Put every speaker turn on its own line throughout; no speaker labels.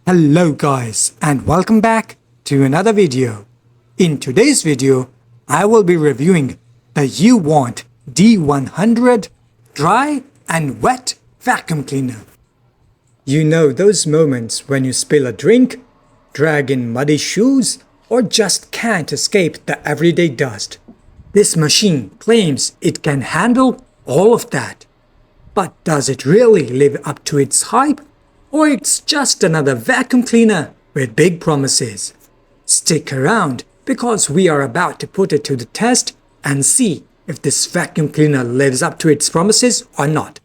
Hello guys and welcome back to another video. In today's video, I will be reviewing the Uwant D100 dry and wet vacuum cleaner. You know those moments when you spill a drink, drag in muddy shoes, or just can't escape the everyday dust. This machine claims it can handle all of that. But does it really live up to its hype? Or it's just another vacuum cleaner with big promises? Stick around because we are about to put it to the test and see if this vacuum cleaner lives up to its promises or not.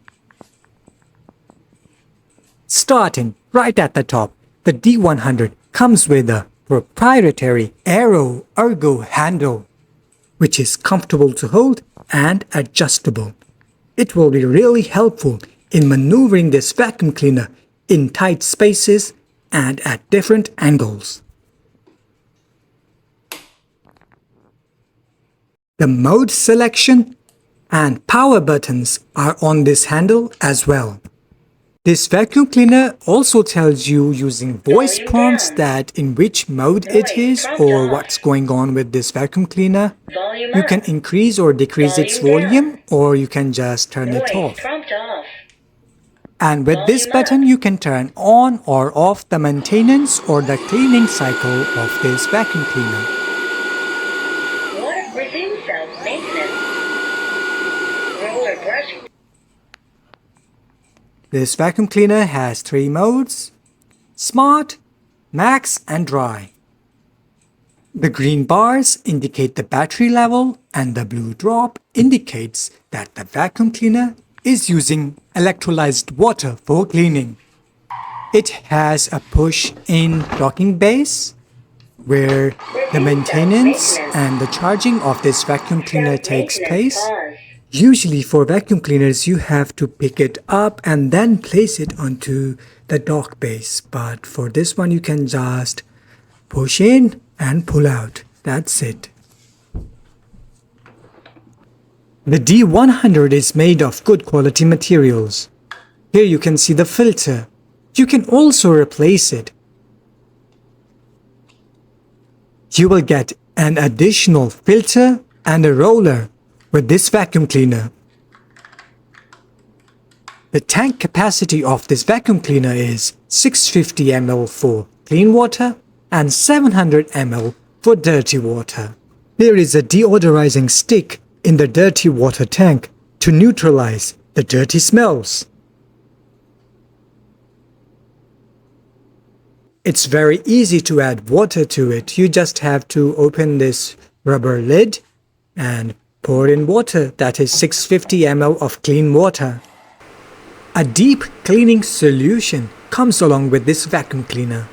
Starting right at the top, the D100 comes with a proprietary Aero Ergo handle, which is comfortable to hold and adjustable. It will be really helpful in maneuvering this vacuum cleaner in tight spaces and at different angles. The mode selection and power buttons are on this handle as well. This vacuum cleaner also tells you using voice prompts that in which mode it is or what's going on with this vacuum cleaner. You can increase or decrease its volume, or you can just turn it off. And with this button you can turn on or off the maintenance or the cleaning cycle of this vacuum cleaner.
Resume self-maintenance. Roller brush.
This vacuum cleaner has 3 modes: Smart, Max and Dry. The green bars indicate the battery level and the blue drop indicates that the vacuum cleaner is using electrolyzed water for cleaning. It has a push-in docking base where the maintenance and the charging of this vacuum cleaner takes place. Usually for vacuum cleaners you have to pick it up and then place it onto the dock base, but for this one you can just push in and pull out. That's it. The D100 is made of good quality materials. Here you can see the filter. You can also replace it. You will get an additional filter and a roller with this vacuum cleaner. The tank capacity of this vacuum cleaner is 650 ml for clean water and 700 ml for dirty water. There is a deodorizing stick in the dirty water tank to neutralize the dirty smells. It's very easy to add water to it. You just have to open this rubber lid and pour in water, that is 650 ml of clean water. A deep cleaning solution comes along with this vacuum cleaner.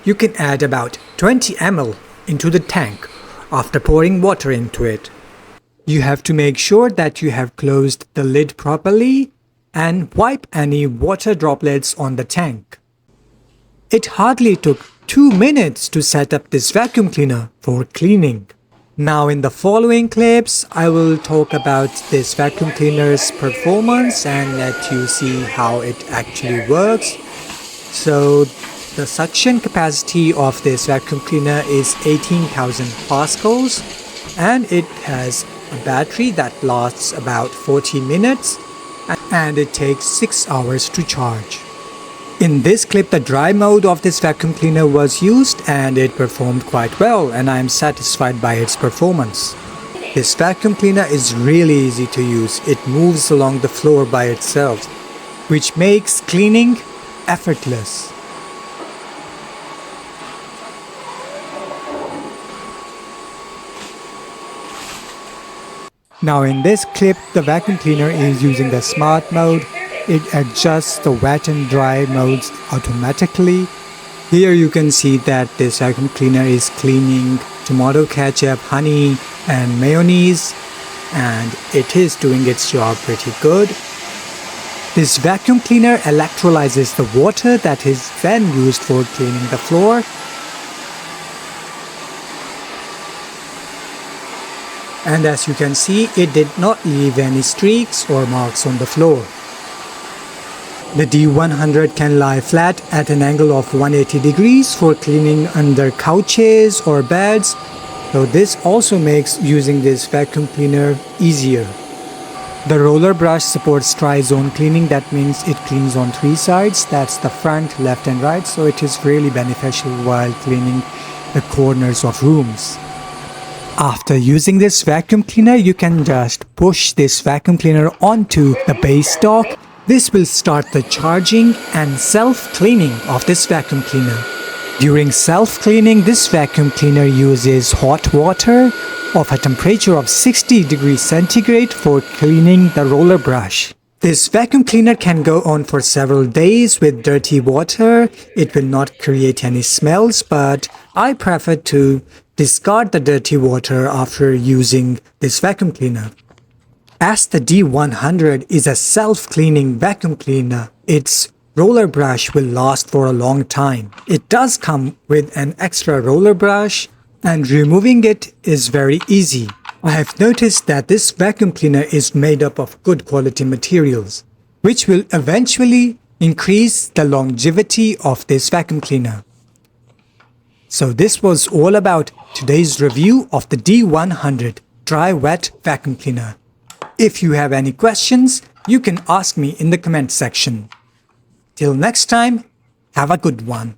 You can add about 20 ml into the tank after pouring water into it. You have to make sure that you have closed the lid properly and wipe any water droplets on the tank. It hardly took 2 minutes to set up this vacuum cleaner for cleaning. Now in the following clips, I will talk about this vacuum cleaner's performance and let you see how it actually works. So the suction capacity of this vacuum cleaner is 18,000 pascals and it has a battery that lasts about 40 minutes and it takes 6 hours to charge. In this clip, the dry mode of this vacuum cleaner was used and it performed quite well and I am satisfied by its performance. This vacuum cleaner is really easy to use. It moves along the floor by itself, which makes cleaning effortless. Now in this clip, the vacuum cleaner is using the smart mode. It adjusts the wet and dry modes automatically. Here you can see that this vacuum cleaner is cleaning tomato ketchup, honey and mayonnaise, and it is doing its job pretty good. This vacuum cleaner electrolyzes the water that is then used for cleaning the floor. And as you can see, it did not leave any streaks or marks on the floor. The D100 can lie flat at an angle of 180 degrees for cleaning under couches or beds, so this also makes using this vacuum cleaner easier. The roller brush supports tri-zone cleaning. That means it cleans on 3 sides. That's the front, left and right, so it is really beneficial while cleaning the corners of rooms. After using this vacuum cleaner, you can just push this vacuum cleaner onto the base dock. This will start the charging and self-cleaning of this vacuum cleaner. During self-cleaning, this vacuum cleaner uses hot water of a temperature of 60 degrees centigrade for cleaning the roller brush. This vacuum cleaner can go on for several days with dirty water. It will not create any smells, but I prefer to discard the dirty water after using this vacuum cleaner. As the D100 is a self-cleaning vacuum cleaner, its roller brush will last for a long time. It does come with an extra roller brush, and removing it is very easy. I have noticed that this vacuum cleaner is made up of good quality materials, which will eventually increase the longevity of this vacuum cleaner. So this was all about today's review of the D100 Dry-Wet Vacuum Cleaner. If you have any questions, you can ask me in the comment section. Till next time, have a good one.